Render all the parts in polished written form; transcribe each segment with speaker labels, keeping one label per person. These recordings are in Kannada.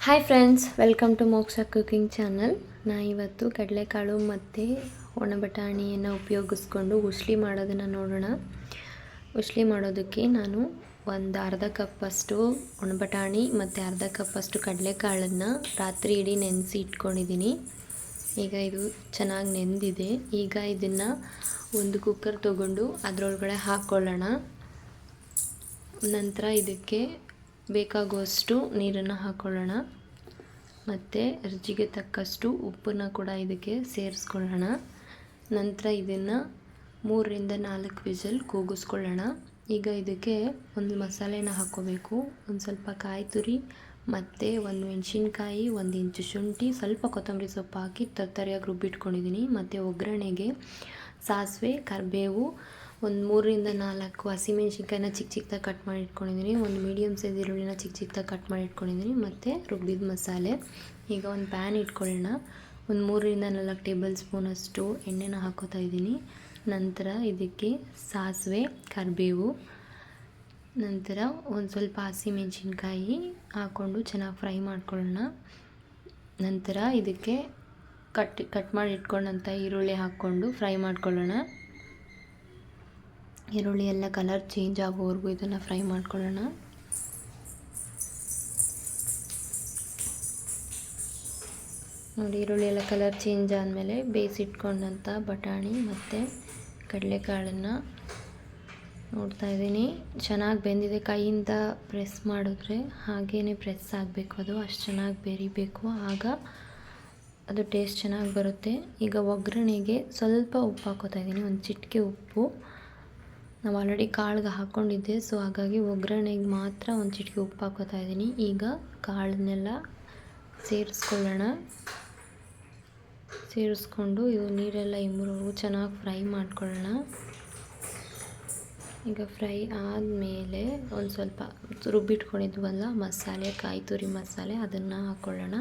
Speaker 1: ಹಾಯ್ ಫ್ರೆಂಡ್ಸ್, ವೆಲ್ಕಮ್ ಟು ಮೋಕ್ಷ ಕುಕಿಂಗ್ ಚಾನಲ್. ನಾನು ಇವತ್ತು ಕಡಲೆಕಾಳು ಮತ್ತು ಒಣ ಬಟಾಣಿಯನ್ನು ಉಪಯೋಗಿಸ್ಕೊಂಡು ಉಸ್ಲಿ ಮಾಡೋದನ್ನು ನೋಡೋಣ. ಉಸ್ಲಿ ಮಾಡೋದಕ್ಕೆ ನಾನು ಒಂದು ಅರ್ಧ ಕಪ್ಪಷ್ಟು ಒಣ ಬಟಾಣಿ ಮತ್ತು ಅರ್ಧ ಕಪ್ಪಷ್ಟು ಕಡಲೆಕಾಳನ್ನು ರಾತ್ರಿ ಇಡೀ ನೆನೆಸಿ ಇಟ್ಕೊಂಡಿದ್ದೀನಿ. ಈಗ ಇದು ಚೆನ್ನಾಗಿ ನೆಂದಿದೆ. ಈಗ ಇದನ್ನು ಒಂದು ಕುಕ್ಕರ್ ತೊಗೊಂಡು ಅದರೊಳಗಡೆ ಹಾಕ್ಕೊಳ್ಳೋಣ. ನಂತರ ಇದಕ್ಕೆ ಬೇಕಾಗುವಷ್ಟು ನೀರನ್ನು ಹಾಕ್ಕೊಳ್ಳೋಣ ಮತ್ತು ರುಚಿಗೆ ತಕ್ಕಷ್ಟು ಉಪ್ಪನ್ನು ಕೂಡ ಇದಕ್ಕೆ ಸೇರಿಸ್ಕೊಳ್ಳೋಣ. ನಂತರ ಇದನ್ನು 3ರಿಂದ 4 ವಿಷಲ್ ಕೂಗಿಸ್ಕೊಳ್ಳೋಣ. ಈಗ ಇದಕ್ಕೆ ಒಂದು ಮಸಾಲೆನ ಹಾಕ್ಕೋಬೇಕು. ಒಂದು ಸ್ವಲ್ಪ ಕಾಯಿ ತುರಿ ಮತ್ತು ಒಂದು ಮೆಣಸಿನ್ಕಾಯಿ, 1 ಇಂಚು ಶುಂಠಿ, ಸ್ವಲ್ಪ ಕೊತ್ತಂಬರಿ ಸೊಪ್ಪು ಹಾಕಿ ತರತರಿಯಾಗಿ ರುಬ್ಬಿಟ್ಕೊಂಡಿದ್ದೀನಿ. ಮತ್ತು ಒಗ್ಗರಣೆಗೆ ಸಾಸಿವೆ, ಕರಿಬೇವು, ಒಂದು 3ರಿಂದ 4 ಹಸಿಮೆಣ್ಸಿನ್ಕಾಯಿನ ಚಿಕ್ಕ ಚಿಕ್ಕದಾಗಿ ಕಟ್ ಮಾಡಿ ಇಟ್ಕೊಂಡಿದ್ದೀನಿ. ಒಂದು ಮೀಡಿಯಮ್ ಸೈಜ್ ಈರುಳ್ಳಿನ ಚಿಕ್ಕ ಚಿಕ್ಕದಾಗಿ ಕಟ್ ಮಾಡಿ ಇಟ್ಕೊಂಡಿದ್ದೀನಿ ಮತ್ತು ರುಬ್ಬಿದ ಮಸಾಲೆ. ಈಗ ಒಂದು ಪ್ಯಾನ್ ಇಟ್ಕೊಳ್ಳೋಣ. ಒಂದು 3ರಿಂದ 4 ಟೇಬಲ್ ಸ್ಪೂನಷ್ಟು ಎಣ್ಣೆನ ಹಾಕೋತಾ ಇದ್ದೀನಿ. ನಂತರ ಇದಕ್ಕೆ ಸಾಸಿವೆ, ಕರಿಬೇವು, ನಂತರ ಒಂದು ಸ್ವಲ್ಪ ಹಸಿಮೆಣ್ಸಿನ್ಕಾಯಿ ಹಾಕ್ಕೊಂಡು ಚೆನ್ನಾಗಿ ಫ್ರೈ ಮಾಡ್ಕೊಳ್ಳೋಣ. ನಂತರ ಇದಕ್ಕೆ ಕಟ್ ಮಾಡಿ ಇಟ್ಕೊಂಡಂಥ ಈರುಳ್ಳಿ ಹಾಕ್ಕೊಂಡು ಫ್ರೈ ಮಾಡ್ಕೊಳ್ಳೋಣ. ಈರುಳ್ಳಿ ಎಲ್ಲ ಕಲರ್ ಚೇಂಜ್ ಆಗೋವರೆಗೂ ಇದನ್ನು ಫ್ರೈ ಮಾಡ್ಕೊಳ್ಳೋಣ. ನೋಡಿ, ಈರುಳ್ಳಿ ಎಲ್ಲ ಕಲರ್ ಚೇಂಜ್ ಆದಮೇಲೆ ಬೇಯಿಸಿಟ್ಕೊಂಡಂಥ ಬಟಾಣಿ ಮತ್ತು ಕಡಲೆಕಾಳನ್ನು ನೋಡ್ತಾ ಇದ್ದೀನಿ. ಚೆನ್ನಾಗಿ ಬೆಂದಿದೆ. ಕೈಯಿಂದ ಪ್ರೆಸ್ ಮಾಡಿದ್ರೆ ಹಾಗೇ ಪ್ರೆಸ್ ಆಗಬೇಕು, ಅದು ಅಷ್ಟು ಚೆನ್ನಾಗಿ ಬೆರಿಬೇಕು, ಆಗ ಅದು ಟೇಸ್ಟ್ ಚೆನ್ನಾಗಿ ಬರುತ್ತೆ. ಈಗ ಒಗ್ಗರಣೆಗೆ ಸ್ವಲ್ಪ ಉಪ್ಪು ಹಾಕೋತಾ ಇದ್ದೀನಿ, ಒಂದು ಚಿಟಿಕೆ ಉಪ್ಪು. ನಾವು ಆಲ್ರೆಡಿ ಕಾಳಿಗೆ ಹಾಕ್ಕೊಂಡಿದ್ದೆ, ಸೊ ಹಾಗಾಗಿ ಒಗ್ಗರಣೆಗೆ ಮಾತ್ರ ಒಂದು ಚಿಟಿಕೆ ಉಪ್ಪು ಹಾಕೋತಾ ಇದ್ದೀನಿ. ಈಗ ಕಾಳನ್ನೆಲ್ಲ ಸೇರಿಸ್ಕೊಂಡು ಇವು ನೀರೆಲ್ಲ ಇಂಬರೋವರೆಗೂ ಚೆನ್ನಾಗಿ ಫ್ರೈ ಮಾಡ್ಕೊಳ್ಳೋಣ. ಈಗ ಫ್ರೈ ಆದಮೇಲೆ ಒಂದು ಸ್ವಲ್ಪ ರುಬ್ಬಿಟ್ಕೊಂಡಿದ್ವಲ್ಲ ಮಸಾಲೆ, ಕಾಯಿ ತುರಿ ಮಸಾಲೆ, ಅದನ್ನು ಹಾಕ್ಕೊಳ್ಳೋಣ.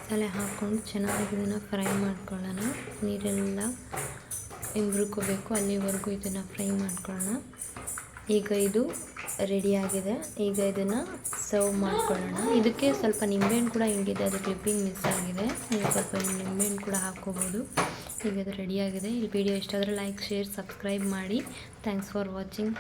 Speaker 1: ಮಸಾಲೆ ಹಾಕ್ಕೊಂಡು ಚೆನ್ನಾಗಿ ಇದನ್ನು ಫ್ರೈ ಮಾಡ್ಕೊಳ್ಳೋಣ. ನೀರೆಲ್ಲ ಇಂಬ್ರುಕೋಬೇಕು, ಅಲ್ಲಿವರೆಗೂ ಇದನ್ನು ಫ್ರೈ ಮಾಡ್ಕೊಳ್ಳೋಣ. ಈಗ ಇದು ರೆಡಿಯಾಗಿದೆ. ಈಗ ಇದನ್ನು ಸರ್ವ್ ಮಾಡ್ಕೊಳ್ಳೋಣ. ಇದಕ್ಕೆ ಸ್ವಲ್ಪ ನಿಂಬೆಹಣ್ಣು ಕೂಡ ಹಿಂಡಿದೆ, ಅದು ಕ್ಲಿಪ್ಪಿಂಗ್ ಮಿಸ್ ಆಗಿದೆ. ನೀವು ಸ್ವಲ್ಪ ನಿಂಬೆಹಣ್ಣು ಕೂಡ ಹಾಕ್ಕೋಬೋದು. ಈಗ ಅದು ರೆಡಿಯಾಗಿದೆ. ಈ ವಿಡಿಯೋ ಇಷ್ಟ ಆದರೆ ಲೈಕ್, ಶೇರ್, ಸಬ್ಸ್ಕ್ರೈಬ್ ಮಾಡಿ. Thanks for watching.